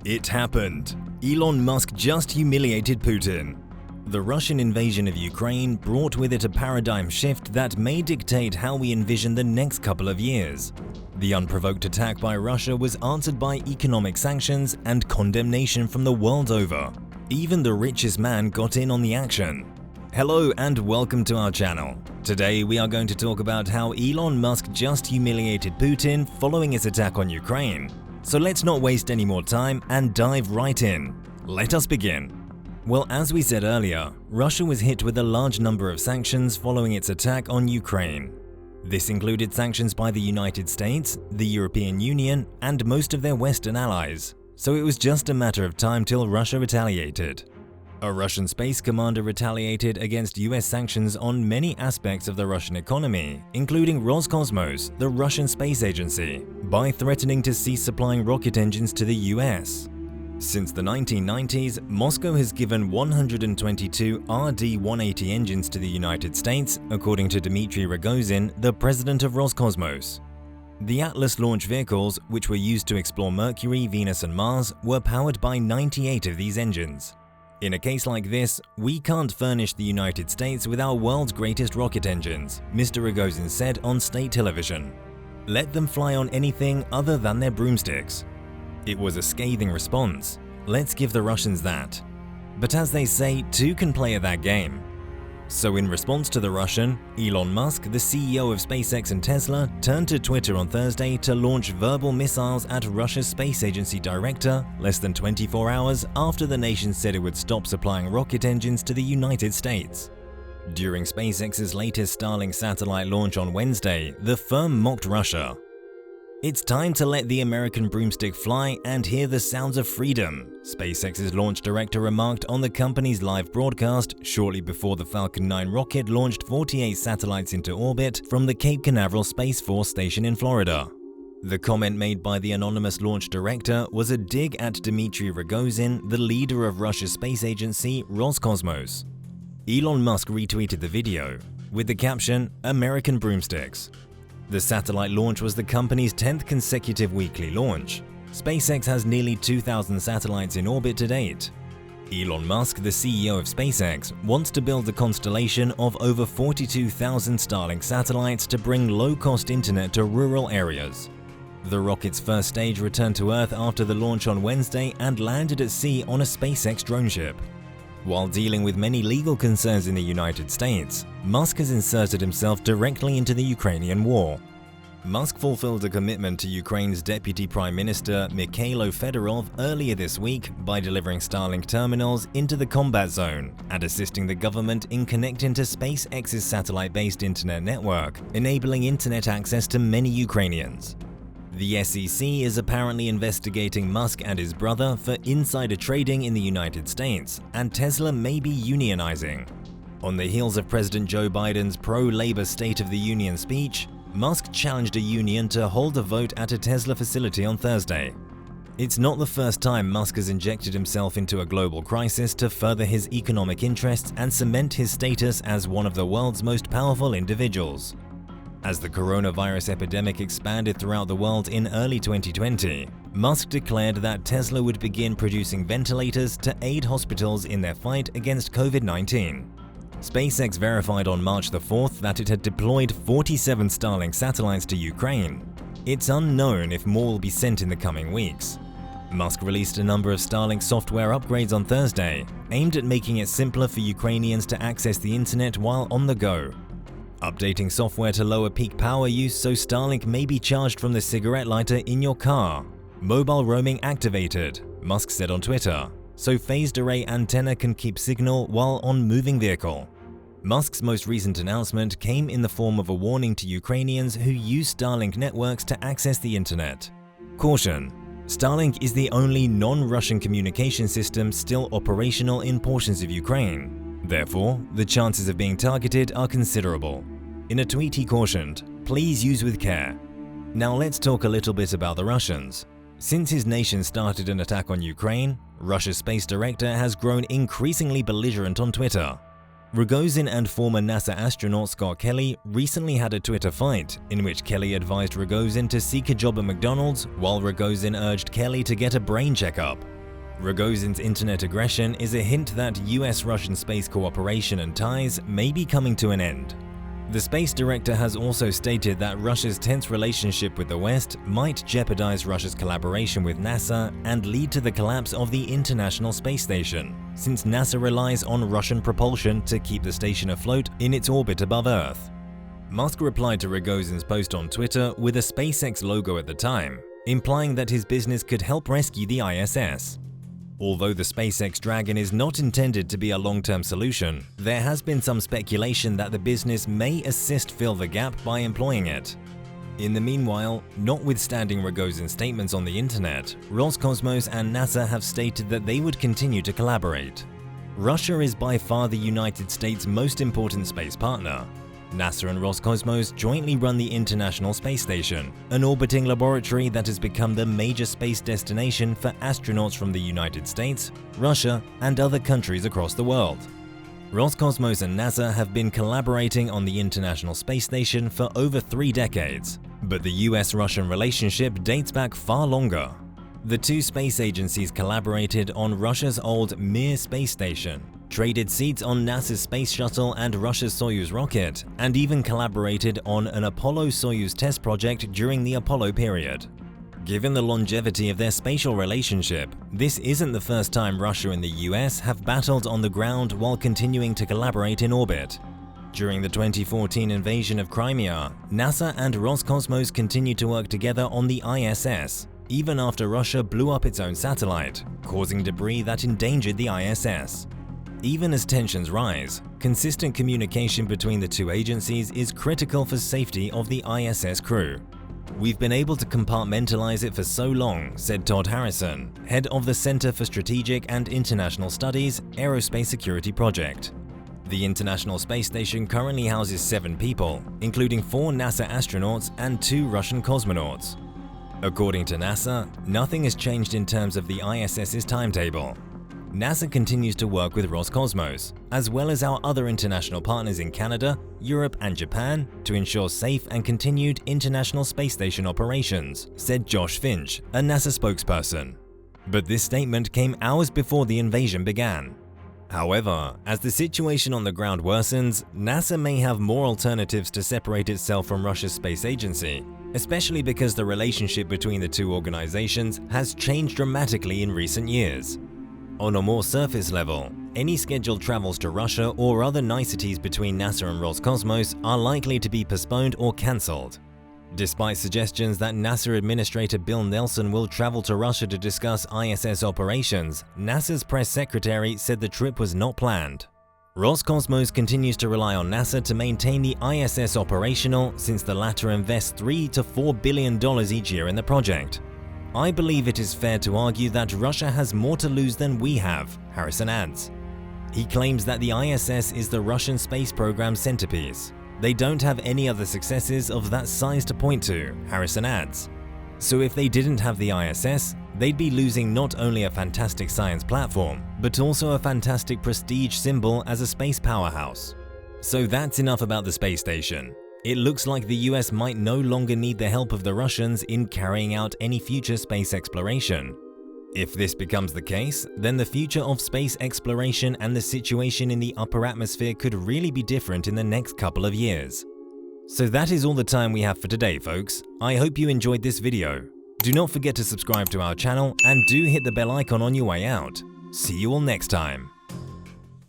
It happened. Elon Musk just humiliated Putin. The Russian invasion of Ukraine brought with it a paradigm shift that may dictate how we envision the next couple of years. The unprovoked attack by Russia was answered by economic sanctions and condemnation from the world over. Even the richest man got in on the action. Hello and welcome to our channel. Today we are going to talk about how Elon Musk just humiliated Putin following his attack on Ukraine. So let's not waste any more time and dive right in. Let us begin. Well, as we said earlier, Russia was hit with a large number of sanctions following its attack on Ukraine. This included sanctions by the United States, the European Union, and most of their Western allies. So it was just a matter of time till Russia retaliated. A Russian space commander retaliated against US sanctions on many aspects of the Russian economy, including Roscosmos, the Russian space agency, by threatening to cease supplying rocket engines to the US. Since the 1990s, Moscow has given 122 RD-180 engines to the United States, according to Dmitry Rogozin, the president of Roscosmos. The Atlas launch vehicles, which were used to explore Mercury, Venus and Mars, were powered by 98 of these engines. In a case like this, we can't furnish the United States with our world's greatest rocket engines, Mr. Rogozin said on state television. Let them fly on anything other than their broomsticks. It was a scathing response. Let's give the Russians that. But as they say, two can play at that game. So in response to the Russian, Elon Musk, the CEO of SpaceX and Tesla, turned to Twitter on Thursday to launch verbal missiles at Russia's space agency director less than 24 hours after the nation said it would stop supplying rocket engines to the United States. During SpaceX's latest Starlink satellite launch on Wednesday, the firm mocked Russia. "It's time to let the American broomstick fly and hear the sounds of freedom," SpaceX's launch director remarked on the company's live broadcast shortly before the Falcon 9 rocket launched 48 satellites into orbit from the Cape Canaveral Space Force Station in Florida. The comment made by the anonymous launch director was a dig at Dmitry Rogozin, the leader of Russia's space agency Roscosmos. Elon Musk retweeted the video with the caption, "American broomsticks." The satellite launch was the company's 10th consecutive weekly launch. SpaceX has nearly 2,000 satellites in orbit to date. Elon Musk, the CEO of SpaceX, wants to build a constellation of over 42,000 Starlink satellites to bring low-cost internet to rural areas. The rocket's first stage returned to Earth after the launch on Wednesday and landed at sea on a SpaceX drone ship. While dealing with many legal concerns in the United States, Musk has inserted himself directly into the Ukrainian war. Musk fulfilled a commitment to Ukraine's Deputy Prime Minister Mikhailo Fedorov earlier this week by delivering Starlink terminals into the combat zone and assisting the government in connecting to SpaceX's satellite-based internet network, enabling internet access to many Ukrainians. The SEC is apparently investigating Musk and his brother for insider trading in the United States, and Tesla may be unionizing. On the heels of President Joe Biden's pro-labor State of the Union speech, Musk challenged a union to hold a vote at a Tesla facility on Thursday. It's not the first time Musk has injected himself into a global crisis to further his economic interests and cement his status as one of the world's most powerful individuals. As the coronavirus epidemic expanded throughout the world in early 2020, Musk declared that Tesla would begin producing ventilators to aid hospitals in their fight against COVID-19. SpaceX verified on March the 4th that it had deployed 47 Starlink satellites to Ukraine. It's unknown if more will be sent in the coming weeks. Musk released a number of Starlink software upgrades on Thursday, aimed at making it simpler for Ukrainians to access the internet while on the go. Updating software to lower peak power use so Starlink may be charged from the cigarette lighter in your car. Mobile roaming activated, Musk said on Twitter, so phased array antenna can keep signal while on moving vehicle. Musk's most recent announcement came in the form of a warning to Ukrainians who use Starlink networks to access the internet. Caution: Starlink is the only non-Russian communication system still operational in portions of Ukraine. Therefore, the chances of being targeted are considerable. In a tweet he cautioned, "Please use with care." Now let's talk a little bit about the Russians. Since his nation started an attack on Ukraine, Russia's space director has grown increasingly belligerent on Twitter. Rogozin and former NASA astronaut Scott Kelly recently had a Twitter fight in which Kelly advised Rogozin to seek a job at McDonald's while Rogozin urged Kelly to get a brain checkup. Rogozin's internet aggression is a hint that US-Russian space cooperation and ties may be coming to an end. The space director has also stated that Russia's tense relationship with the West might jeopardize Russia's collaboration with NASA and lead to the collapse of the International Space Station, since NASA relies on Russian propulsion to keep the station afloat in its orbit above Earth. Musk replied to Rogozin's post on Twitter with a SpaceX logo at the time, implying that his business could help rescue the ISS. Although the SpaceX Dragon is not intended to be a long-term solution, there has been some speculation that the business may assist fill the gap by employing it. In the meanwhile, notwithstanding Rogozin's statements on the internet, Roscosmos and NASA have stated that they would continue to collaborate. Russia is by far the United States' most important space partner. NASA and Roscosmos jointly run the International Space Station, an orbiting laboratory that has become the major space destination for astronauts from the United States, Russia, and other countries across the world. Roscosmos and NASA have been collaborating on the International Space Station for over 3 decades, but the US-Russian relationship dates back far longer. The two space agencies collaborated on Russia's old Mir space station, traded seats on NASA's Space Shuttle and Russia's Soyuz rocket, and even collaborated on an Apollo-Soyuz test project during the Apollo period. Given the longevity of their spatial relationship, this isn't the first time Russia and the US have battled on the ground while continuing to collaborate in orbit. During the 2014 invasion of Crimea, NASA and Roscosmos continued to work together on the ISS, even after Russia blew up its own satellite, causing debris that endangered the ISS. Even as tensions rise, consistent communication between the two agencies is critical for safety of the ISS crew. "We've been able to compartmentalize it for so long," said Todd Harrison, head of the Center for Strategic and International Studies Aerospace Security Project. The International Space Station currently houses 7 people, including 4 NASA astronauts and 2 Russian cosmonauts. According to NASA, nothing has changed in terms of the ISS's timetable. NASA continues to work with Roscosmos, as well as our other international partners in Canada, Europe, and Japan, to ensure safe and continued International Space Station operations, said Josh Finch, a NASA spokesperson. But this statement came hours before the invasion began. However, as the situation on the ground worsens, NASA may have more alternatives to separate itself from Russia's space agency, especially because the relationship between the two organizations has changed dramatically in recent years. On a more surface level, any scheduled travels to Russia or other niceties between NASA and Roscosmos are likely to be postponed or cancelled. Despite suggestions that NASA Administrator Bill Nelson will travel to Russia to discuss ISS operations, NASA's press secretary said the trip was not planned. Roscosmos continues to rely on NASA to maintain the ISS operational, since the latter invests $3 to $4 billion each year in the project. "I believe it is fair to argue that Russia has more to lose than we have," Harrison adds. He claims that the ISS is the Russian space program's centerpiece. "They don't have any other successes of that size to point to," Harrison adds. So if they didn't have the ISS, they'd be losing not only a fantastic science platform, but also a fantastic prestige symbol as a space powerhouse. So that's enough about the space station. It looks like the US might no longer need the help of the Russians in carrying out any future space exploration. If this becomes the case, then the future of space exploration and the situation in the upper atmosphere could really be different in the next couple of years. So that is all the time we have for today, folks. I hope you enjoyed this video. Do not forget to subscribe to our channel and do hit the bell icon on your way out. See you all next time.